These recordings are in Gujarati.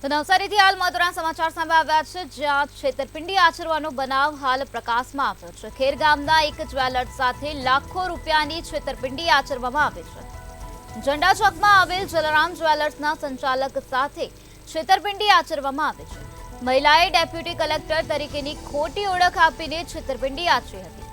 તો નવસારીથી હાલ મહત્વના સમાચાર સામે આવ્યા છે, જ્યાં છેતરપિંડી આચરવાનો બનાવ હાલ પ્રકાશમાં આવ્યો છે। ખેર ગામના એક જ્વેલર્સ સાથે લાખો રૂપિયાની છેતરપિંડી આચરવામાં આવી છે। ઝંડા ચોકમાં આવેલ જલારામ જ્વેલર્સના સંચાલક સાથે છેતરપિંડી આચરવામાં આવી છે। મહિલાએ ડેપ્યુટી કલેક્ટર તરીકેની ખોટી ઓળખ આપીને છેતરપિંડી આચરી હતી।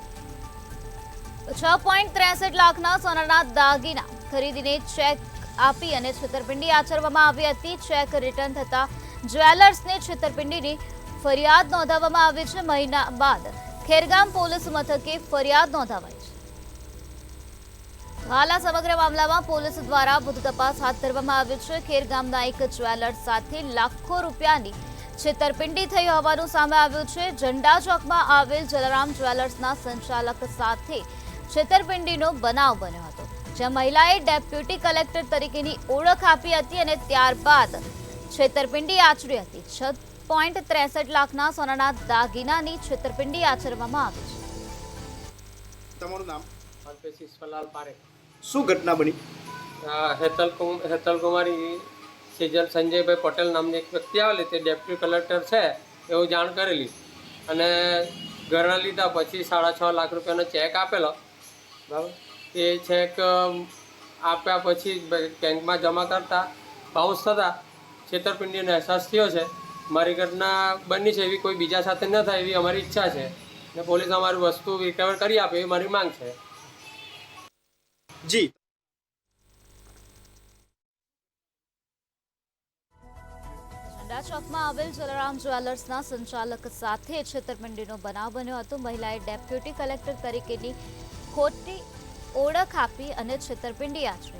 6.63 લાખના સોનાના દાગીના ખરીદીને ચેક આપી અને છેતરપિંડી આચરવામાં આવી હતી। ચેક રિટર્ન થતા જ્વેલર્સને છેતરપિંડીની ફરિયાદ નોંધાવવામાં આવી છે। મહિના બાદ ખેરગામ પોલીસ મથકે ફરિયાદ નોંધાવાઈ છે। હાલ આ સમગ્ર મામલામાં પોલીસ દ્વારા વધુ તપાસ હાથ ધરવામાં આવી છે। ખેરગામના એક જ્વેલર્સ સાથે લાખો રૂપિયાની છેતરપિંડી થઈ હોવાનું સામે આવ્યું છે। ઝંડા ચોકમાં આવેલ જલારામ જ્વેલર્સના સંચાલક સાથે છેતરપિંડીનો બનાવ બન્યો હતો, જ્યાં મહિલાએ ડેપ્યુટી કલેક્ટર તરીકેની ઓળખ આપી હતી અને ત્યારબાદ છેતરપિંડી આચરી હતી। 6.63 લાખના સોનાના દાગીનાની છેતરપિંડી આચરવામાં આવી છે। તમારું નામ? અલ્પેશ ઈશ્વરલાલ પારેખ। શું ઘટના બની? હેતલ કુમારી સેજલ સંજયભાઈ પટેલ નામની એક વ્યક્તિ આવેલી, તે ડેપ્યુટી કલેક્ટર છે એવું જાણ કરેલી અને ઘરના લીધા પછી 6.5 લાખ રૂપિયાનો ચેક આપેલો, બરાબર। એ ચેક આપ્યા પછી બેંકમાં જમા કરતા બાઉન્સ થતા છેતરપિંડીનો અહેસાસ થયો છે। મારી ઘટના બની છે, એવી કોઈ બીજા સાથે ન થાય એવી અમારી ઈચ્છા છે અને પોલીસ અમારી વસ્તુ રિકવર કરી આપે એવી મારી માંગ છે। જી, ઝંડા ચોકમાં આવેલ જલારામ જ્વેલર્સના સંચાલક સાથે છેતરપિંડીનો બનાવ બન્યો હતો। મહિલાએ ડેપ્યુટી કલેક્ટર તરીકેની ખોટી ઓળખ આપી અને છેતરપિંડી આચરી।